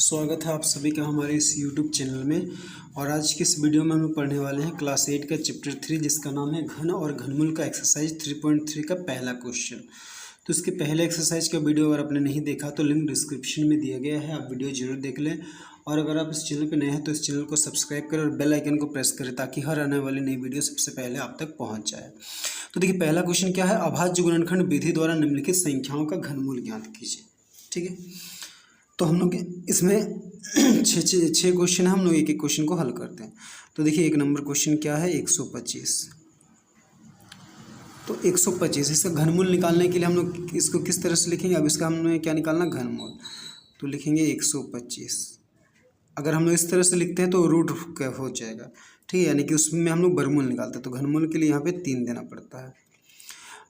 स्वागत है आप सभी का हमारे इस YouTube चैनल में। और आज की इस वीडियो में हम लोग पढ़ने वाले हैं क्लास 8 का चैप्टर 3 जिसका नाम है घन और घनमूल का एक्सरसाइज 3.3 का पहला क्वेश्चन। तो इसके पहले एक्सरसाइज का वीडियो अगर आपने नहीं देखा तो लिंक डिस्क्रिप्शन में दिया गया है, आप वीडियो जरूर देख लें। और अगर आप इस चैनल पर नए हैं तो इस चैनल को सब्सक्राइब करें और बेल आइकन को प्रेस करें ताकि हर आने वाली नई वीडियो सबसे पहले आप तक पहुँच जाए। तो देखिए पहला क्वेश्चन क्या है, अभाज्य गुणनखंड विधि द्वारा निम्नलिखित संख्याओं का घनमूल ज्ञात कीजिए। ठीक है, तो हम लोग इसमें छः क्वेश्चन है, हम लोग एक एक क्वेश्चन को हल करते हैं। तो देखिए एक नंबर क्वेश्चन क्या है, 125। तो 125 इसका घनमूल निकालने के लिए हम लोग इसको किस तरह से लिखेंगे। अब इसका हमने क्या निकालना, घनमूल। तो लिखेंगे 125। अगर हम लोग इस तरह से लिखते हैं तो रूट हो जाएगा, ठीक है, यानी कि उसमें हम लोग वर्गमूल निकालते हैं। तो घनमूल के लिए यहाँ पे 3 देना पड़ता है।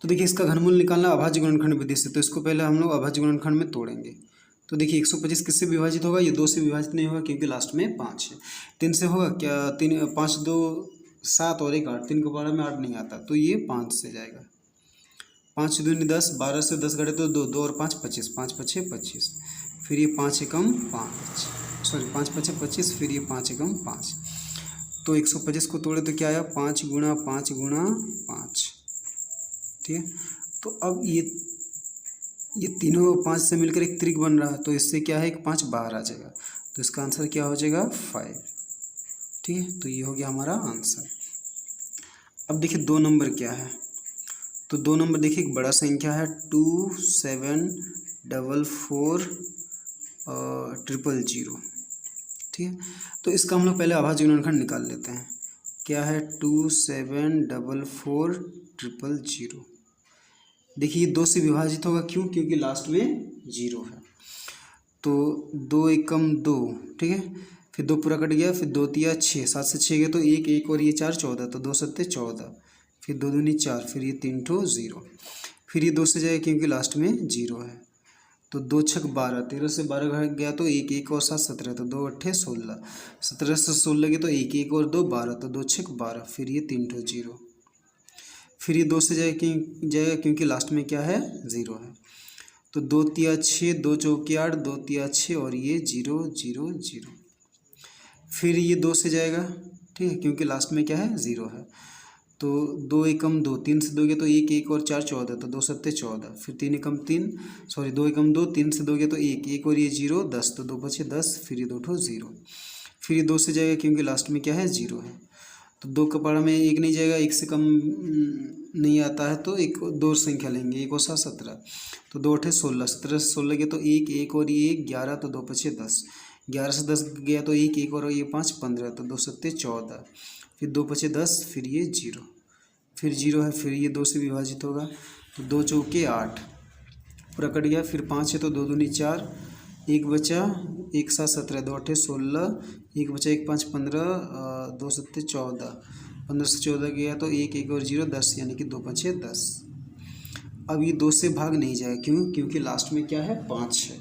तो देखिए इसका घनमूल निकालना अभाज्य गुणनखंड विधि से, तो इसको पहले हम लोग अभाज्य गुणनखंड में तोड़ेंगे। तो देखिए 125 किससे विभाजित होगा, ये 2 से विभाजित नहीं होगा क्योंकि लास्ट में 5 है। 3 से होगा क्या, 3 5 2 7 और 1 8, 3 के बारे में 8 नहीं आता तो ये 5 से जाएगा। 5 दूनी 10, 12 से 10 घटे तो 2, 2 और 5 25, 5 5 25, फिर ये 5 एकम 5, सॉरी 5 5 25, फिर ये 5 एकम 5। तो 125 को तोड़े तो क्या आया, 5 गुणा 5 गुणा 5। ठीक है, तो अब ये तीनों 5 से मिलकर एक त्रिक बन रहा है, तो इससे क्या है, एक 5 बाहर आ जाएगा। तो इसका आंसर क्या हो जाएगा, 5। ठीक है, तो ये हो गया हमारा आंसर। अब देखिए 2 नंबर क्या है। तो 2 नंबर देखिए एक बड़ा संख्या है 27440000। ठीक है, तो इसका हम लोग पहले अभाज्य गुणनखंड निकाल लेते हैं। क्या है, 27440000। देखिए ये 2 से विभाजित होगा, क्यों, क्योंकि लास्ट में 0 है। तो 2 एकम 2, ठीक है, फिर 2 पूरा कट गया, फिर 2 तिया 6, 7 से 6 गए तो 1 1 और ये 4 14, तो 2 सत्ते 14, फिर 2 दूनी 4, फिर ये 3 ठो 0, फिर ये 2 से जाएगा क्योंकि लास्ट में 0 है। तो 2 छक 12, 13 से 12 घट गया तो 1 1 और 7 17, तो 2 अट्ठे 16, 17 से 16 गए तो 1 1 और 2 12, तो 2 छक 12, फिर ये 3 ठो 0, फिर ये 2 से जाएगा क्योंकि लास्ट में क्या है, 0 है। तो 2 तिया 6, 2 चौके 8, 2 तिया 6 और ये 0 0 0, फिर ये 2 से जाएगा, ठीक है, क्योंकि लास्ट में क्या है, 0 है। तो 2 एकम 2, 3 से 2 गया तो 1 1 और 4 14, तो 2 सत्ते 14, फिर 3 एकम 3, सॉरी 2 एकम 2, 3 से 2 गया तो 1 1 और ये 0 10, तो 2 बचे 10, फिर ये 2 ठो 0, फिर ये 2 से जाएगा क्योंकि लास्ट में क्या है, 0 है। तो 2 के पारा में 1 नहीं जाएगा, 1 से कम नहीं आता है तो एक 2 संख्या लेंगे, 1 और 7 17, तो 2 अठे 16, 17 से 16 गया तो 1 1 और ये 11, तो 2 पचे 10, 11 से 10 गया तो 1 1 और ये 5 15, तो 2 सत्ते 14, फिर 2 पचे 10, फिर ये 0, फिर 0 है, फिर ये 2 से विभाजित होगा, तो 2 चौके 8 पूरा कट गया, फिर 5 है तो 2 दूनी 4, 1 बचा, 1 7 17, 2 अठे 16, 1 बचा 1 5 15, 2 सत्ते 14, 15 से 14 गया तो 1 1 और 0 10, यानी कि 2 पचे 10। अब ये 2 से भाग नहीं जाएगा, क्यों, क्योंकि लास्ट में क्या है, 5 है।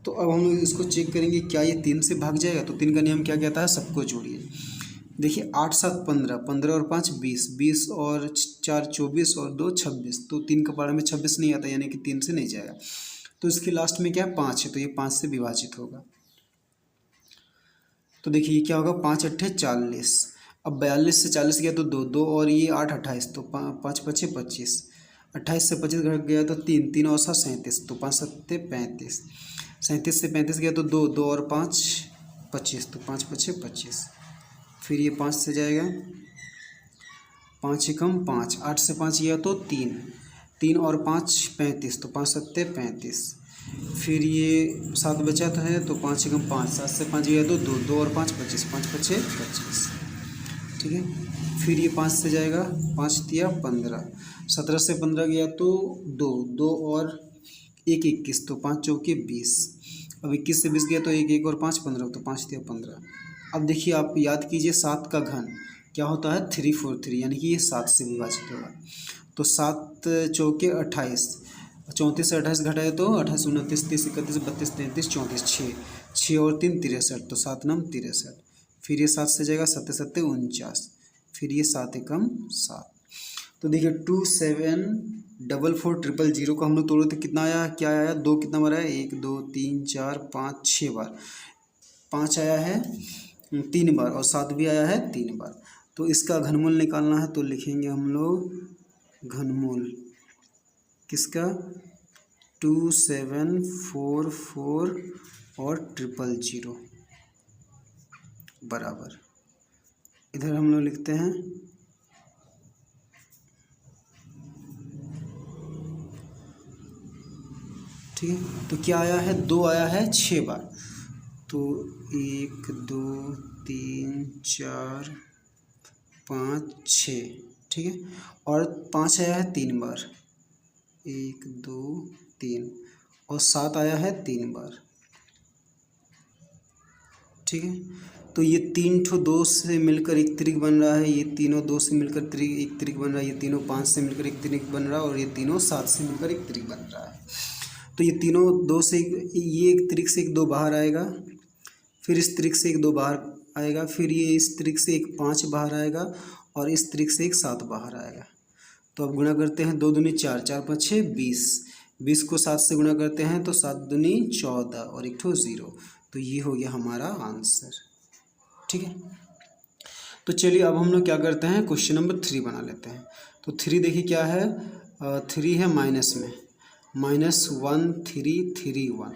तो अब हम लोग इसको चेक करेंगे क्या ये 3 से भाग जाएगा। तो 3 का नियम क्या कहता है, सबको जोड़िए। देखिए 8 7 15, 15 और 5 20, 20 और 4 24 और 2 26, तो 3 के पारा में 26 नहीं आता, यानी कि 3 से नहीं जाएगा। तो इसके लास्ट में क्या है, 5 है, तो ये 5 से विभाजित होगा। तो देखिए ये क्या होगा, 5 अट्ठे 40, अब 42 से 40 गया तो 2 2 और ये 8 28, तो 5 पचे 25, 28 से 25 घट गया तो 3 3 और 7 37, तो 5 सत्ते 35, 37 से 35 गया तो 2 2 और 5 25, तो 5 पचे 25, फिर ये 5 से जाएगा, 5 एकम 5, 8 से 5 गया तो 3 3 और 5 35, तो 5 सत्ते 35, फिर ये 7 बचा था है तो 5 एकम 5, 7 से 5 गया तो 2 2 और 5 25, 5 पचे 25, ठीक है, फिर ये 5 से जाएगा, 5 तिया 15, 17 से 15 गया तो 2 2 और 1 21, तो 5 चौके 20, अब 21 से 20 गया तो 1 1 और 5 15, तो 5 तिया 15। अब देखिए आप याद कीजिए 7 का घन क्या होता है, 343, यानी कि ये 7 से विभाजित होगा। तो 7 चौके 28, 34 से 28 घटाए तो 28 29 30 31 32 33 34, 6 और 3 63, तो 7 नम 63, फिर ये 7 से जाएगा, 7 7 49, फिर ये 7 एकम 7। तो देखिए 27 4400 को हम लोग तोड़े तो कितना आया, क्या आया, 2 कितना बार आया, 1 2 3 4 5 6 बार, 5 आया है 3 बार और 7 भी आया है 3 बार। तो इसका घनमूल निकालना है तो लिखेंगे हम लोग घनमूल किसका, 2744 और 000 बराबर, इधर हम लोग लिखते हैं ठीक है। तो क्या आया है, 2 आया है 6 बार, तो 1 2 3 4 5 6 ठीक है, और 5 आया है 3 बार, 1 2 3, और 7 आया है 3 बार ठीक है। तो ये 3 ठो 2 से मिलकर एक त्रिक बन रहा है, ये तीनों 2 से मिलकर एक त्रिक बन रहा है, ये तीनों 5 से मिलकर एक त्रिक बन रहा है, और ये तीनों 7 से मिलकर एक त्रिक बन रहा है। तो ये तीनों 2 से ये एक त्रिक से एक 2 बाहर आएगा, फिर इस त्रिक से एक 2 बाहर आएगा, फिर ये इस त्रिक से एक 5 बाहर आएगा, और इस त्रिक से एक 7 बाहर आएगा। तो अब गुणा करते हैं, 2 दूनी 4, 4 5 6 20, 20 को 7 से गुणा करते हैं तो 7 दूनी 14 और एक ठो 0, तो ये हो गया हमारा आंसर ठीक है। तो चलिए अब हम लोग क्या करते हैं, क्वेश्चन नंबर 3 बना लेते हैं। तो 3 देखिए क्या है, 3 है माइनस में, -1331।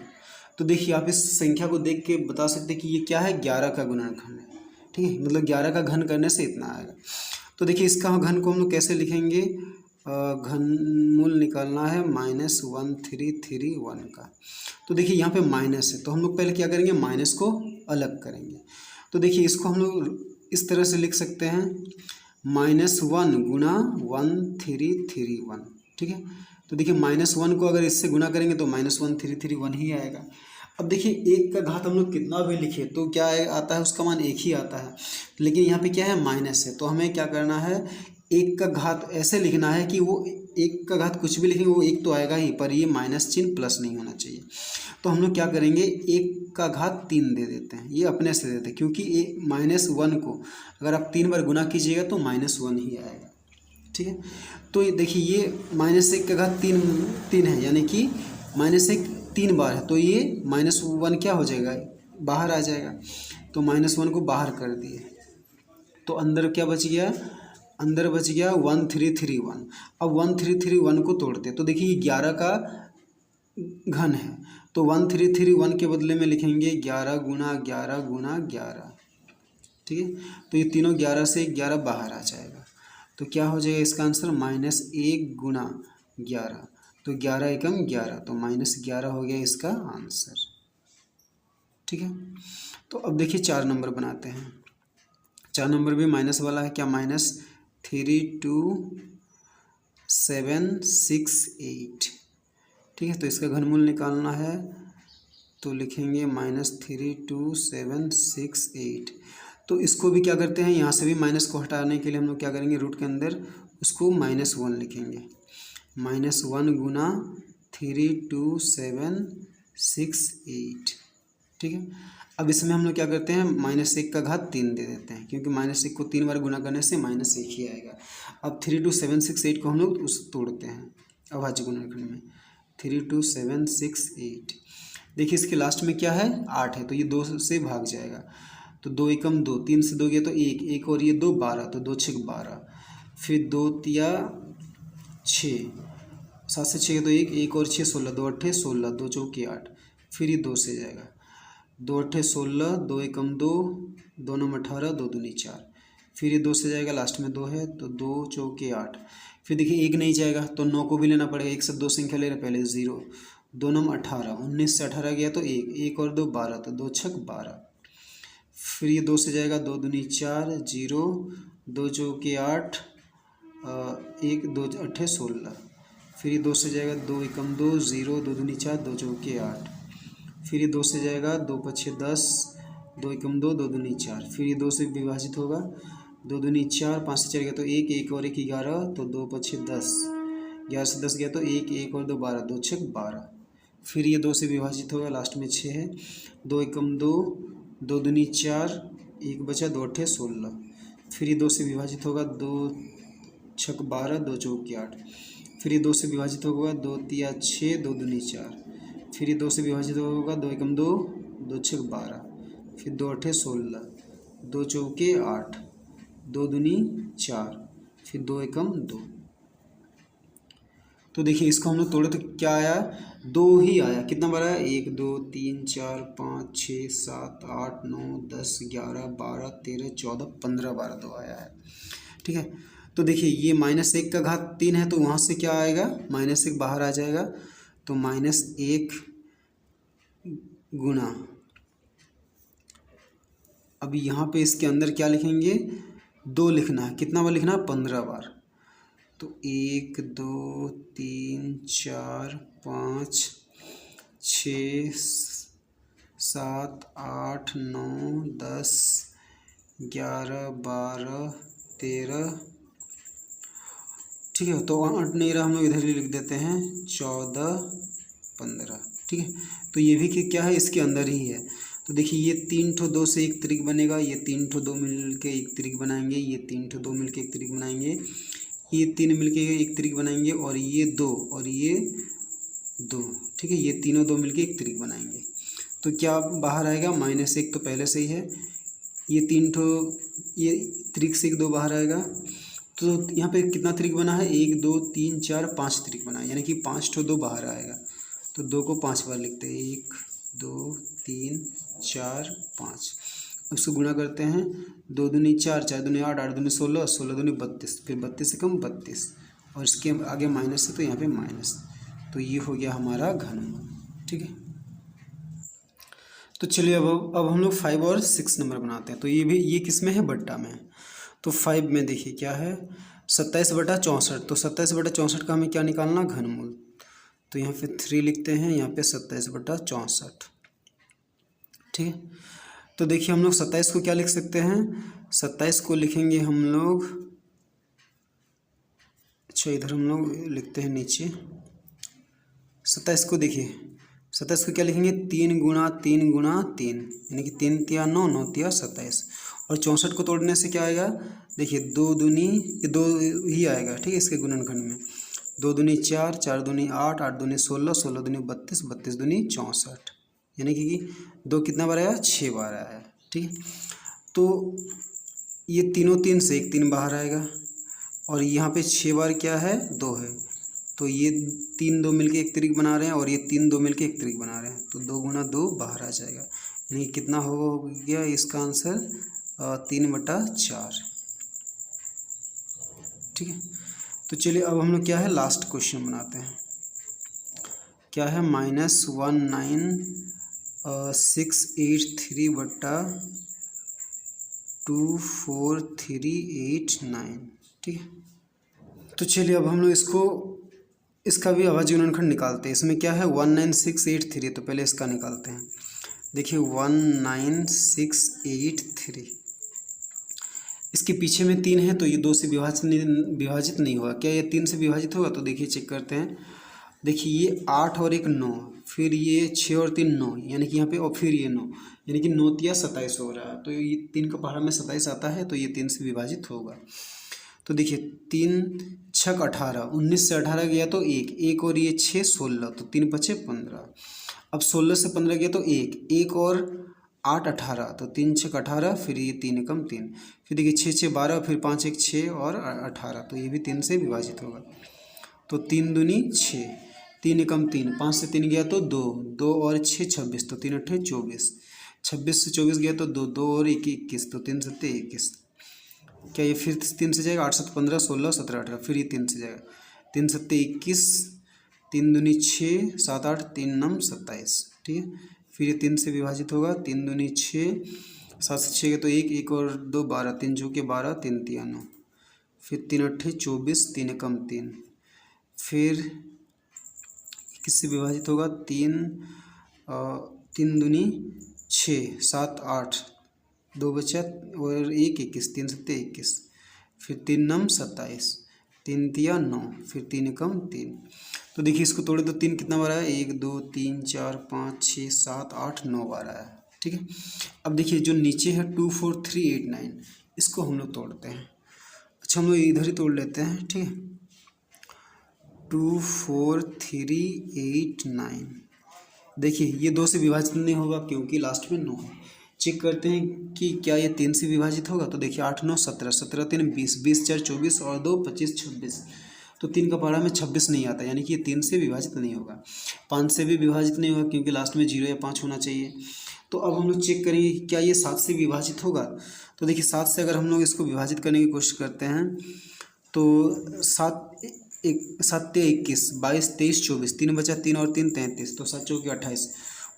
तो देखिए आप इस संख्या को देख के बता सकते हैं कि ये क्या है, 11 का गुणनखंड है ठीक है, मतलब 11 का घन करने से इतना आएगा। तो देखिए इसका घन को हम लोग कैसे लिखेंगे, घनमूल निकालना है -1331 का। तो देखिए यहाँ पे माइनस है, तो हम लोग पहले क्या करेंगे, माइनस को अलग करेंगे। तो देखिए इसको हम लोग इस तरह से लिख सकते हैं, -1 गुणा 1331 ठीक है। तो देखिए -1 को अगर इससे गुणा करेंगे तो -1331 ही आएगा। अब देखिए 1 का घात हम लोग कितना भी लिखे तो क्या आता है, उसका मान 1 ही आता है, लेकिन यहाँ पे क्या है, माइनस है, तो हमें क्या करना है, 1 का घात ऐसे लिखना है कि वो 1 का घात कुछ भी लिखेंगे वो 1 तो आएगा ही, पर ये माइनस चिन्ह प्लस नहीं होना चाहिए। तो हम लोग क्या करेंगे, 1 का घात 3 दे देते हैं, ये अपने से देते हैं, क्योंकि -1 को अगर आप 3 बार गुना कीजिएगा तो -1 ही आएगा ठीक है। तो ये देखिए ये -1 का घात 3 है, यानी कि -1 3 बार है, तो ये -1 क्या हो जाएगा, बाहर आ जाएगा। तो -1 को बाहर कर दिए, तो अंदर क्या बच गया, अंदर बच गया 1331। अब 1331 को तोड़ते तो देखिए 11 का घन है, तो 1331 के बदले में लिखेंगे 11 गुना 11 गुना 11 ठीक है। तो ये तीनों 11 से 11 बाहर आ जाएगा, तो क्या हो जाएगा इसका आंसर, -1 गुना 11, तो 11 एकम 11, तो -11 हो गया इसका आंसर ठीक है। तो अब देखिए 4 नंबर बनाते हैं, 4 नंबर भी माइनस वाला है, क्या, -32768 ठीक है। तो इसका घनमूल निकालना है तो लिखेंगे -32768। तो इसको भी क्या करते हैं, यहाँ से भी माइनस को हटाने के लिए हम लोग क्या करेंगे, रूट के अंदर उसको -1 लिखेंगे, -1 गुना 32768 ठीक है। अब इसमें हम लोग क्या करते हैं, -1 का घात 3 दे देते हैं, क्योंकि -1 को 3 बार गुना करने से -1 ही आएगा। अब 32768 को हम लोग उस तोड़ते हैं अभाज्य गुणनखंड में, 32768। देखिए इसके लास्ट में क्या है, 8 है, तो ये 2 से भाग जाएगा, तो 2 एकम 2, 3 से 2 गया तो 1, 1 और ये 2 12, तो 2 6 12, फिर 2 तिया 6, 7 से 6 तो 1, 1 और 6 16, 2 8 16, 2 चौके 8, फिर ये 2 से जाएगा, 2 8 16, 2 एकम 2, 2 9 18, 2 दूनी 4, फिर ये 2 से जाएगा, लास्ट में 2 है तो 2 चौके 8, फिर देखिए 1 नहीं जाएगा तो 9 को भी लेना पड़ेगा, 1 से 2 संख्या ले रहे पहले 0, 2 9 18, 19 से 18 गया तो 1, 1 और 2 12, तो 2 6 12, फिर ये 2 से जाएगा, 2 दूनी 4, 0, 2 चौके 8, 1 2 8 16, फिर ये 2 से जाएगा, 2 एकम 2, 0, 2 दूनी 4, 2 चौके 8, फिर ये 2 से जाएगा, 2 5 10, 2 एकम 2, 2 दूनी 4, फिर ये 2 से विभाजित होगा, 2 दूनी 4, 5 से 4 गया तो 1, 1 और 1 11, तो 2 5 10, 11 से 10 गया तो 1, 1 और 2 12, 2 6 12, फिर ये 2 से विभाजित होगा, लास्ट में 6 है, 2 एकम 2, 2 दूनी 4, 1 बचा, 2 8 16, फिर ये 2 से विभाजित होगा, 2 6 12, 2 चौके 8, फिर ये 2 से विभाजित होगा, 2 तिया 6, 2 दूनी 4, फिर ये 2 से विभाजित होगा, 2 एकम 2, 2 छक 12, फिर 2 अठे 16, 2 चौके 8, 2 दूनी 4, फिर 2 एकम 2। तो देखिए इसको हम लोग तोड़े तो क्या आया, 2 ही आया। कितना बार आया, 1 2 3 4 5 6 7 8 9 10 11 12 13 14 15 बार 2 आया है। ठीक है, तो देखिए ये -1 का घात 3 है, तो वहाँ से क्या आएगा, -1 बाहर आ जाएगा, तो -1 गुणा, अब यहाँ पे इसके अंदर क्या लिखेंगे, 2 लिखना है। कितना बार लिखना है, 15 बार। तो 1 2 3 4 5 6 7 8 9 10 11 12 13, ठीक है। तो 8 नहीं रहा, हम लोग इधर ही लिख देते हैं 14 15। ठीक है, तो ये भी क्या है, इसके अंदर ही है। तो देखिए ये 3 ठो 2 से एक त्रिक बनेगा, ये 3 ठो 2 मिल के एक त्रिक बनाएंगे, ये 3 ठो 2 मिल के एक त्रिक बनाएंगे, ये 3 मिलके एक त्रिक बनाएंगे, और ये 2 और ये 2, ठीक है, ये तीनों 2 मिलके एक त्रिक बनाएंगे। तो क्या बाहर आएगा, -1 तो पहले से ही है, ये 3 ठो, ये त्रिक से 1 2 बाहर आएगा। तो यहाँ पे कितना त्रिक बना है, 1 2 3 4 5 त्रिक बना है, यानी कि 5 ठो 2 बाहर आएगा। तो 2 को 5 बार लिखते हैं, 1 2 3 4 5। उसको गुणा करते हैं, 2 दूनी 4, 4 दूनी 8, 8 दूनी 16, 16 दूनी 32, फिर 32 से कम 32, और इसके आगे माइनस है तो यहाँ पे माइनस। तो ये हो गया हमारा घनमूल। ठीक है, तो चलिए अब हम लोग 5 और 6 नंबर बनाते हैं। तो ये किस में है, बट्टा में। तो 5 में देखिए क्या है, 27/64। तो 27/64 का हमें क्या निकालना, घनमूल। तो यहाँ पे 3 लिखते हैं, यहाँ पे 27/64। ठीक है, तो देखिए हम लोग 27 को क्या लिख सकते हैं, 27 को लिखेंगे हम लोग, अच्छा इधर हम लोग लिखते हैं नीचे 27 को। देखिए 27 को क्या लिखेंगे, 3 गुणा 3 गुणा 3, यानी कि 3 तिया 9, 9 तिया 27। और 64 को तोड़ने से क्या आएगा, देखिए 2 दूनी, ये 2 ही आएगा। ठीक है, इसके गुणनखंड में 2 दूनी 4, 4 दूनी 8, 8 दूनी 16, 16 दूनी 32, 32 दूनी 64, यानी कि 2 कितना बार आया, 6 बार आया। ठीक है, तो ये तीनों 3 से एक 3 बाहर आएगा, और यहाँ पे 6 बार क्या है, 2 है। तो ये 3 2 मिलके एक त्रिक बना रहे हैं, और ये 3 2 मिलके एक त्रिक बना रहे हैं, तो 2 गुणा 2 बाहर आ जाएगा, यानी कितना हो गया इसका आंसर, 3/4। ठीक है, तो चलिए अब हम लोग क्या है, लास्ट क्वेश्चन बनाते हैं। क्या है, -1963/24389। ठीक है, तो चलिए अब हम लोग इसका भी अभाज्य गुणनखंड निकालते हैं। इसमें क्या है, 19683। तो पहले इसका निकालते हैं। देखिए 19683, इसके पीछे में 3 है, तो ये 2 से विभाजित नहीं होगा। क्या ये 3 से विभाजित होगा, तो देखिए चेक करते हैं। देखिए ये 8 और 1 9, फिर ये 6 और 3 9, यानी कि यहाँ पे, और फिर ये 9, यानी कि 9 तिया 27 हो रहा है। तो ये 3 का पहाड़ा में 27 आता है, तो ये 3 से विभाजित होगा। तो देखिए 3 छक 18, 19 से 18 गया तो 1, 1 और ये 6 16, तो 3 बचे 15। अब 16 से 15 गया तो 1, 1 और 8 18, तो 3 छक 18, फिर ये 3 एकम 3, फिर देखिए 6 6 12, फिर 5 1 6 और 18, तो ये भी 3 से विभाजित होगा। तो 3 दूनी 6, 3 एकम 3, 5 से 3 गया तो 2, 2 और 6 26, तो 3 अट्ठे 24, 26 से 24 गया तो 2, 2 और 1 21, तो 3 सत्ते 21। क्या ये फिर 3 से जाएगा, 8 7 15 16 17 18, फिर ये 3 से जाएगा, 3 सत्ते 21, 3 दूनी 6, 7 8, 3 9 27। ठीक है, फिर ये 3 से विभाजित होगा, 3 दूनी 6, 7 से 6 गया तो 1, 1 और 2 12, 3 चौके 12, 3 तिया 9, फिर 3 अट्ठे 24, 3 एकम 3, फिर किससे विभाजित होगा, 3 दूनी 6, 7 8, 2 बचा और 1 21, 3 सत्ते 21, फिर 3 9 27, 3 तिया 9, फिर 3 एकम 3। तो देखिए इसको तोड़े तो 3 कितना बार आया, 1 2 3 4 5 6 7 8 9 बार आया। ठीक है, अब देखिए जो नीचे है 24389, इसको हम लोग तोड़ते हैं। अच्छा हम लोग इधर ही तोड़ लेते हैं। ठीक है, 2 4 3 8 9। देखिए ये 2 से विभाजित नहीं होगा क्योंकि लास्ट में 9 है। चेक करते हैं कि क्या ये 3 से विभाजित होगा। तो देखिए 8 9 17, 17 3 20, 20 4 24 और 2 25 26। तो 3 का पहाड़ा में 26 नहीं आता, यानी कि ये 3 से विभाजित नहीं होगा। 5 से भी विभाजित नहीं होगा क्योंकि लास्ट में 0 या 5 होना चाहिए। तो अब हम लोग चेक करेंगे कि क्या ये 7 से विभाजित होगा। तो देखिए 7 से अगर हम लोग इसको विभाजित करने की कोशिश करते हैं तो 7 7 21, 22 23 24, 3 बचा 3 और 3 33, तो 7 चौके 28,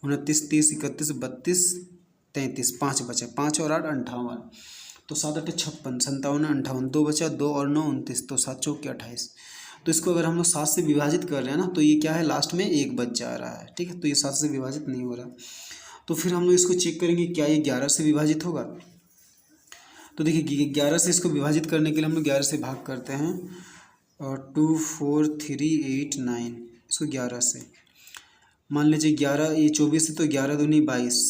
29 30 31 32 33, 5 बचा, 5 और 8 58, तो 7 8 56, 57 58, 2 बचा 2 और 9 29, तो 7 चौके 28। तो इसको अगर हम लोग 7 से विभाजित कर रहे हैं ना तो ये क्या है, लास्ट में 1 बच जा रहा है। ठीक है, तो ये 7 से विभाजित नहीं हो रहा। तो फिर हम लोग इसको चेक करेंगे क्या ये 11 से विभाजित होगा। तो देखिए 11 से इसको विभाजित करने के लिए हम लोग 11 से भाग करते हैं, और 2 4 3 8 9, इसको 11 से मान लीजिए 11, ये 24 है तो 11 दूनी 22,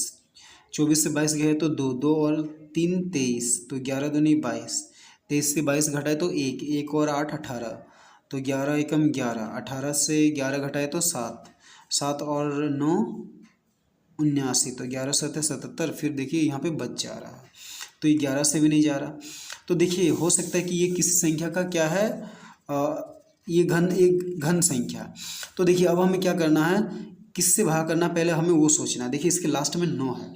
24 से 22 गए तो 2 2 और 3 23, तो 11 दूनी 22, 23 से 22 घटाए तो 1 1 और 8 18, तो 11 एकम 11, 18 से 11 घटाए तो 7 7 और 9 79, तो 11 7 77। फिर देखिए यहाँ पे बच जा रहा है, तो ये 11 से भी नहीं जा रहा। तो देखिए हो सकता है कि ये किसी संख्या का क्या है, ये एक घन संख्या। तो देखिए अब हमें क्या करना है, किससे भाग करना, पहले हमें वो सोचना है। देखिए इसके लास्ट में 9 है,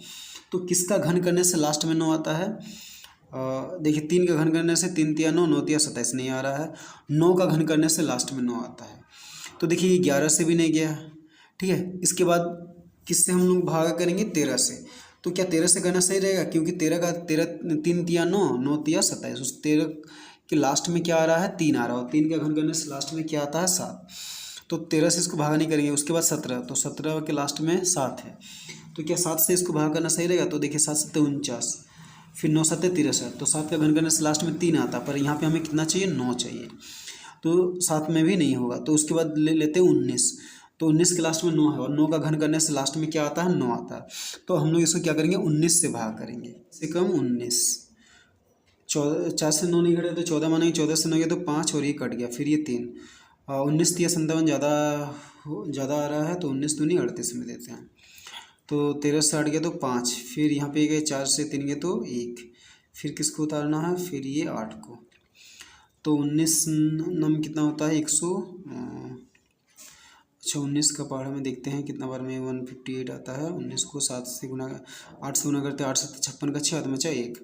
तो किसका घन करने से लास्ट में 9 आता है। देखिए 3 का घन करने से 3 तिया 9, 9 तिया 27 नहीं आ रहा है। 9 का घन करने से लास्ट में 9 आता है। तो देखिए ये 11 से भी नहीं गया। ठीक है, इसके बाद किससे हम लोग भाग करेंगे, 13 से। तो क्या 13 से करना सही रहेगा, क्योंकि 3 तिया 9, 9 तिया 27, उस 13 के लास्ट में क्या आ रहा है, 3 आ रहा है, और 3 का घन करने से लास्ट में क्या आता है, 7। तो 13 से इसको भागा नहीं करेंगे। उसके बाद 17, तो 17 के लास्ट में 7 है, तो क्या 7 से इसको भाग करना सही रहेगा। तो देखिए 7 7 49, फिर 9 7 63, तो 7 का घन करने से लास्ट में 3 आता, पर यहाँ पे हमें कितना चाहिए, 9 चाहिए, तो 7 में भी नहीं होगा। तो उसके बाद ले लेते हैं 19, तो 19 के लास्ट में 9 है, और 9 का घन करने से लास्ट में क्या आता है, 9 आता है। तो हम लोग इसको क्या करेंगे, 19 से भाग करेंगे, से कम 19। 4 से 9 नहीं घटे तो 14 मानेंगे, 14 से 9 गया तो 5, और ये कट गया, फिर ये 3, 19 तिया 57 ज़्यादा आ रहा है, तो 19 दूनी 38 में देते हैं। तो 13 से 8 गया तो 5, फिर यहाँ पे गए 4 से 3 गए तो 1, फिर किसको उतारना है, फिर ये 8 को। तो 19 नम कितना होता है, 100। अच्छा 19 का पहाड़ में देखते हैं कितना बार में 158 आता है। 19 को 7 से गुना 8 से गुना करते हैं, 8 7 56 का 6 हाथ में 1,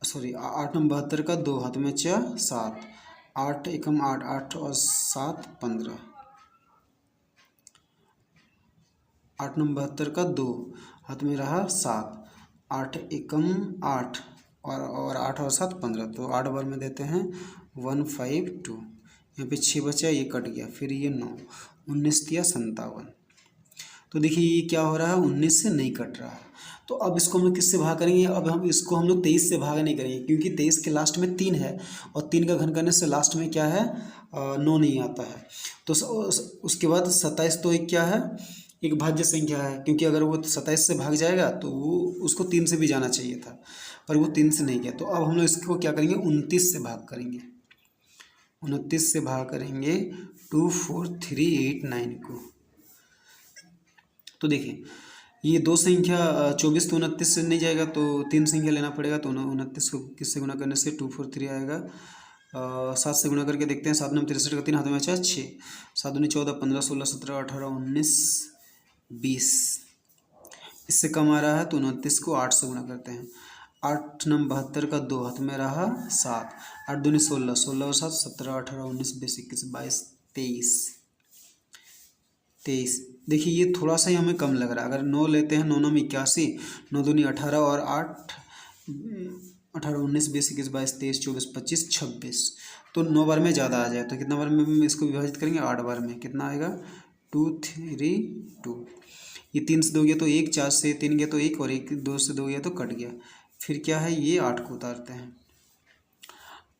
सॉरी 8 9 72 का 2 हाथ में 7, 8 एकम 8, 8 और 7 15, 8 9 72 का 2 हाथ में रहा 7, 8 एकम 8 और 8 और 7 15, तो 8 बार में देते हैं 152। यहाँ पे 6 बचा, ये कट गया, फिर ये 9, 19 तिया 57। तो देखिए ये क्या हो रहा है, 19 से नहीं कट रहा है। तो अब इसको हम लोग किससे भाग करेंगे, अब हम इसको 23 से भाग नहीं करेंगे, क्योंकि 23 के लास्ट में 3 है, और 3 का घन करने से लास्ट में क्या है, 9 नहीं आता है। तो उसके बाद 27, तो एक क्या है, एक भाज्य संख्या है, क्योंकि अगर वो 27 से भाग जाएगा तो वो उसको 3 से भी जाना चाहिए था, पर वो 3 से नहीं गया। तो अब हम लोग इसको क्या करेंगे, 29 से भाग करेंगे, 29 से भाग करेंगे 2 4 3 8 9 को। तो देखिए ये 2 संख्या 24 तो 29 से नहीं जाएगा, तो 3 संख्या लेना पड़ेगा। तो 29 को किससे गुना करने से 2 4 3 आएगा, 7 से गुना करके देखते हैं, 7 9 63 का 3 हाथ में अच्छा 6, 7 दूनी 14 15 16 17 18 19 20, इससे कम आ रहा है, तो 29 को 8 से गुना करते हैं, 8 9 72 का 2 हाथ में रहा 7, 8 दूनी 16, 16 और 7 17 18 19 20 21 22 23। देखिए ये थोड़ा सा ही हमें कम लग रहा है। अगर 9 लेते हैं, 9 9 81, 9 दूनी 18 और 8 18 19 20 21 22 23 24 25 26, तो 9 बार में ज़्यादा आ जाए, तो कितना बार में हम इसको विभाजित करेंगे, 8 बार में। कितना आएगा, 2 3 2, ये 3 से 2 गया तो 1, 4 से 3 गया तो 1, और 1 2 से 2 गया तो कट गया, फिर क्या है, ये 8 को उतारते हैं।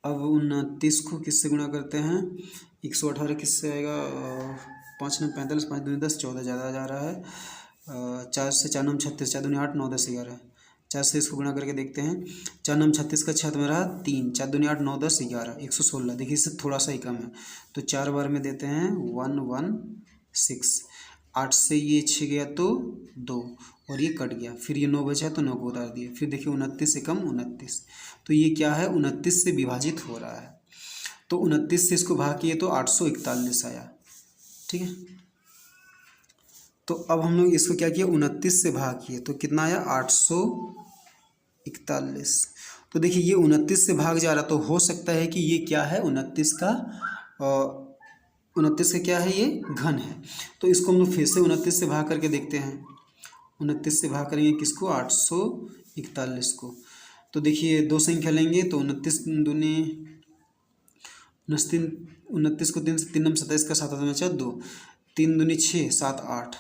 अब 29 को किससे गुणा करते हैं, 118 किससे आएगा, 5 9 45, 5 2 10 14 ज़्यादा जा रहा है, 4 से 4 9 36, 4 2 8 9 10 11, 4 से इसको गुणा करके देखते हैं। 4 9 36 का 6 में रहा 3, 4 दूनी 8 9 10 11 116। देखिए इससे थोड़ा सा ही कम है, तो 4 बार में देते हैं 116। 8 से ये 6 गया तो 2 और ये कट गया, फिर ये 9 बचा तो 9 को उतार दिए। फिर देखिए 29 से कम 29, तो ये क्या है 29 से विभाजित हो रहा है। तो 29 से इसको भाग किए तो 841 आया। ठीक है, तो अब हम लोग इसको क्या किया 29 से भाग किए तो कितना आया 841। तो देखिए ये 29 से भाग जा रहा, तो हो सकता है कि ये क्या है 29 का 29 का क्या है ये घन है। तो इसको हम लोग फिर से 29 से भाग करके देखते हैं। 29 से भाग करेंगे किसको 841 को। तो देखिए दो संख्या लेंगे तो 29 दूनी 29 को 3 से 3 27 का 7 में 2 3 दूनी 6 7 8।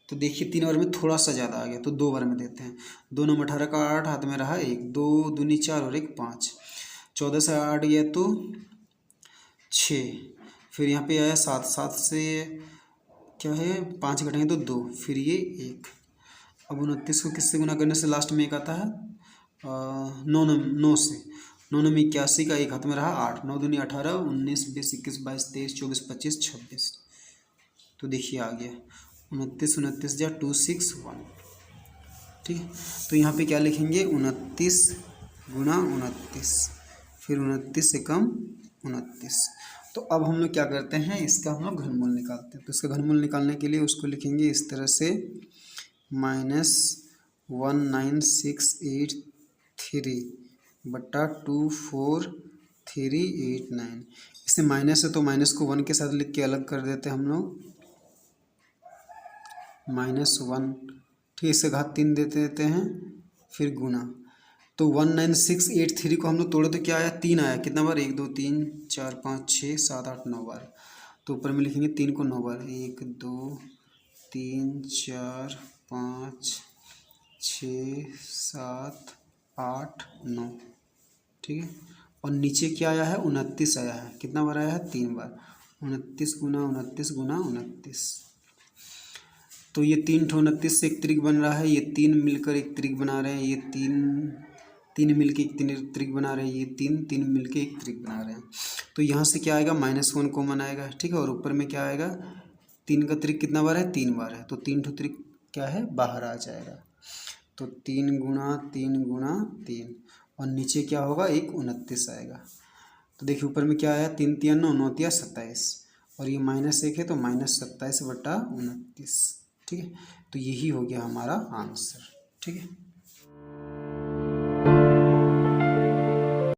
तो देखिए 3 बार में थोड़ा सा ज़्यादा आ गया, तो 2 बार में देते हैं। 2 9 18 का 8 हाथ में रहा 1, 2 दूनी 4 और 1 5। 14 से 8 गया तो 6, फिर यहाँ पे आया 7, 7 से क्या है 5 घटेंगे तो 2, फिर ये 1। अब 29 को किससे गुना करने से लास्ट में 1 आता है 9 से। 9 9 81 का 1 हाथ में रहा 8, 9 दूनी 18 19 20 21 22 23 24 25 26। तो देखिए आ गया 29 29 जा 261। ठीक है, तो यहाँ पे क्या लिखेंगे 29 गुना 29, फिर 29 से कम 29। तो अब हम लोग क्या करते हैं इसका हम लोग घनमूल निकालते हैं। तो इसका घनमूल निकालने के लिए उसको लिखेंगे इस तरह से -19683 बटा 24389। इससे माइनस है तो माइनस को 1 के साथ लिख के अलग कर देते हैं हम लोग, -1। ठीक, इससे घात 3 देते हैं, फिर गुना। तो 19683 को हम लोग तोड़े तो क्या आया 3 आया। कितना बार 1 2 3 4 5 6 7 8 9 बार। तो ऊपर में लिखेंगे 3 को 9 बार 1 2 3 4 5 6 7 8 9। ठीक है, और नीचे क्या आया है 29 आया है। कितना बार आया है 3 बार। 29 गुना 29 गुना 29। तो ये 3 29 से एक त्रिक बन रहा है, ये 3 मिलकर एक त्रिक बना रहे हैं, ये 3 मिलकर एक त्रिक बना रहे हैं, ये 3 मिलकर एक त्रिक बना रहे हैं। तो यहाँ से क्या आएगा -1 कॉमन आएगा। ठीक है, और ऊपर में क्या आएगा 3 का त्रिक कितना बार है 3 बार है, तो 3 ठो त्रिक क्या है बाहर आ जाएगा। तो 3 गुना 3 गुना 3, और नीचे क्या होगा एक 29 आएगा। तो देखिए ऊपर में क्या आया 3 3 9 9 3 27, और ये -1 है तो -27 बटा 29। ठीक है, तो यही हो गया हमारा आंसर। ठीक है।